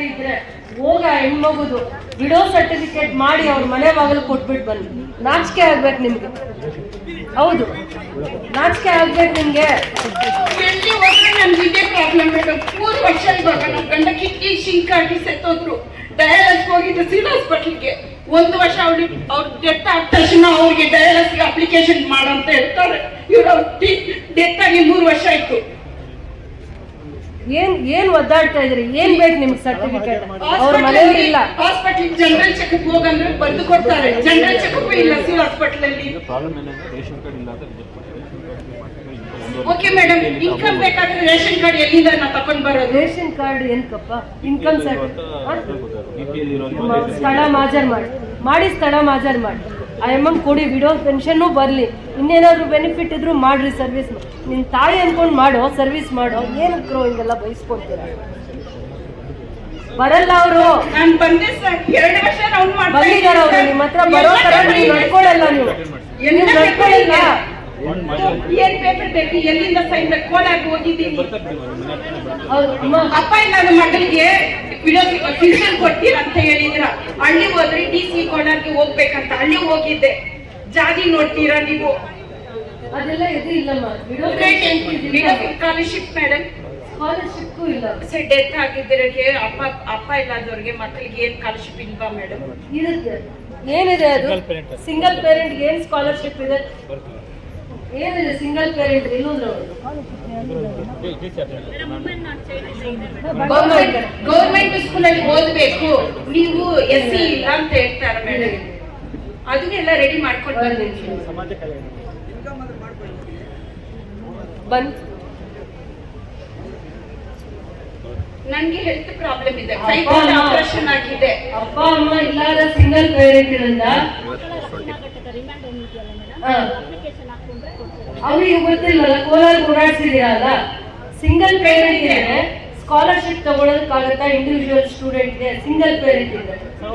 ಇದ್ರೆ ಹೋಗ ಹೆಣ್ಮಗುದು widow certificate ಮಾಡಿ ಅವ್ರ ಮನೆ ಬಾಗಿಲು ಕೊಟ್ಬಿಟ್ಟು ಬನ್ನಿ. ನಾಚಿಕೆ ಆಗ್ಬೇಕು ನಿಮ್ಗೆ. ಹೌದು, ನಾಚಿಕೆ ಆಗ್ಬೇಕು ನಿಮ್ಗೆ. ಎಲ್ಲಿ ಹೋದ್ರೆ ನನ್ಗೆ ಇದೇ ಪ್ರಾಬ್ಲಮ್ ಮೇಡಮ್. 3 ವರ್ಷ ಇವಾಗ ನನ್ನ ಗಂಡ ಕಿಡ್ನಿ ಸಿಂಕ್ ಆಗಿ ಸತ್ತೋದ್ರು. ಡಯಾಲಿಸ್ ಹೋಗಿದ್ದು ಸಿವಿಲ್ ಹಾಸ್ಪಿಟಲ್ಗೆ. 1 ವರ್ಷ ಅವ್ರು ಡೆತ್ ಆದ ತಕ್ಷಣ ಅವ್ರಿಗೆ ಡಯಾಲಿಸ್ಗೆ ಅಪ್ಲಿಕೇಶನ್ ಮಾಡಂತ ಹೇಳ್ತಾರೆ. ಇವ್ರು ಡೆತ್ ಆಗಿ 3 ವರ್ಷ ಆಯ್ತು. ಏನ್ ಒದ್ದಾಡ್ತಾ ಇದ್ರಿ? ಏನ್ ಬೇಕು ನಿಮ್ಗೆ ಸರ್ಟಿಫಿಕೇಟ್? ಅವ್ರ ಮನೆಯಲ್ಲಿ ಇಲ್ಲ. ಹಾಸ್ಪಿಟಲ್ ಜನರಲ್ ಚೆಕಪ್ ಹೋಗಂದ್ರೆ ಬರೆದು ಕೊಡ್ತಾರೆ. ಜನರಲ್ ಚೆಕಪ್ ಇಲ್ಲ ಸಿವಿಲ್ ಹಾಸ್ಪಿಟಲ್ ಅಲ್ಲಿ. ಓಕೆ ಮೇಡಮ್, ಇನ್ಕಮ್ ಬೇಕಾದ್ರೆ ರೇಷನ್ ಕಾರ್ಡ್ ಎಲ್ಲಿಂದ ನಾ ತಕೊಂಡ್ ಬರೋದು? ರೇಷನ್ ಕಾರ್ಡ್ ಏನಕ್ಕಪ್ಪ? ಇನ್ಕಮ್ ಸರ್ಟಿಫಿಕೇಟ್ ಸ್ಥಳ ಮಾಜರ್ ಮಾಡಿ ಸ್ಥಳ ಮಾಜರ್ ಮಾಡಿ ಅಮ್ಮಂಗೆ ಕೊಡಿ. ವಿಡೋ ಪೆನ್ಷನ್ನು ಬರಲಿ. ಇನ್ನೇನಾದ್ರು ಬೆನಿಫಿಟ್ ಇದ್ರು ಮಾಡ್ರಿ. ಸರ್ವಿಸ್ ನಿನ್ನ ತಾಯಿ ಅನ್ಕೊಂಡು ಮಾಡೋ, ಸರ್ವಿಸ್ ಮಾಡೋ. ಏನಕ್ರೋ ಹಿಂಗೆಲ್ಲ ಬಯಸ್ಕೊಂತೀರ? ಬರಲ್ಲ ಅವರು. ನಾನು ಬಂದೆ ಸರ್, 2 ವರ್ಷ ರೌಂಡ್ ಬಂದಿದ್ದಾರೆ ಅವರು. ನಿಮ್ಮ ಹತ್ರ ಬರೋ ತರ ನೀವು ನಡ್ಕೊಳ್ಳಲ್ಲ. ನೀವು ನಡ್ಕೊಳ್ಳಿಲ್ಲ. ಏನ್ ಪೇಪರ್ ಬೇಕು? ಎಲ್ಲಿಂದ ಸೈನ್ ಬೇಕು? ಕೋಲಾರ್ಗೆ ಹೋಗಿದ್ದೀನಿ. ಅಪ್ಪ ಇಲ್ಲ ನನ್ನ ಮಗಳಿಗೆ ವಿಡಿಯೋ ಫಿಲ್ಸನ್ ಕೊಡ್ತೀರ ಅಂತ ಹೇಳಿದ್ರ. ಹಳ್ಳಿ ಹೋದ್ರೆ DC ಕೋಲಾರ್ಗೆ ಹೋಗ್ಬೇಕಂತ ಹಳ್ಳಿ ಹೋಗಿದ್ದೆ. ಜಾತಿ ನೋಡ್ತೀರಾ ನೀವು? ಅದೆಲ್ಲ ಇದು ಇಲ್ಲಮ್ಮ. ಸ್ಕಾಲರ್ಶಿಪ್ ಮೇಡಮ್, ಸ್ಕಾಲರ್ಶಿಪ್ ಇಲ್ಲ ಸರ್. ಡೆತ್ ಆಗಿದ್ದರಿಗೆ ಅಪ್ಪ ಇಲ್ಲದವ್ರಿಗೆ ಮಕ್ಕಳಿಗೆ ಏನ್ ಸ್ಕಾಲರ್ಶಿಪ್ ಇಲ್ವಾ ಮೇಡಮ್? ಇರುತ್ತೆ. ಏನಿದೆ ಅದು? ಸಿಂಗಲ್ ಪೇರೆಂಟ್ ಏನ್ ಸ್ಕಾಲರ್ಶಿಪ್ ಇದೆ? ಏನಿದೆ ಸಿಂಗಲ್ ಪೇರೆಂಟ್? ಗೌರ್ಮೆಂಟ್ ಸ್ಕೂಲಲ್ಲಿ ಓದ್ಬೇಕು, ನೀವು SC ಇಲ್ಲ ಅಂತ ಹೇಳ್ತಾರೆ ಮೇಡಮ್. ಅದನ್ನೆಲ್ಲ ರೆಡಿ ಮಾಡ್ಕೊಂಡು ಬಂದ್. ನನ್ಗೆ ಹೆಲ್ತ್ ಪ್ರಾಬ್ಲಮ್ ಇದೆ. ಆಪರೇಷನ್ ಆಗಿದೆ. ಅಪ್ಪ ಅಮ್ಮ ಇಲ್ಲಾದ ಸಿಂಗಲ್ ಪೇರೆಂಟ್ ಇರಿಂದ ಅವ್ರಿಗೆ ಗೊತ್ತಿಲ್ವಲ್ಲ. ಕೋಲಾರ ಓಡಾಡ್ಸಿದಿರಲ್ಲ. ಸಿಂಗಲ್ ಪೇರೆಂಟ್ ಇದೆ. ಸ್ಕಾಲರ್ಶಿಪ್ ತಗೊಳೋದಕ್ಕಾಗತ್ತಾ? ಇಂಡಿವಿಜುವಲ್ ಸ್ಟೂಡೆಂಟ್ಗೆ ಸಿಂಗಲ್ ಪೇರೆಂಟ್ ಇದೆ.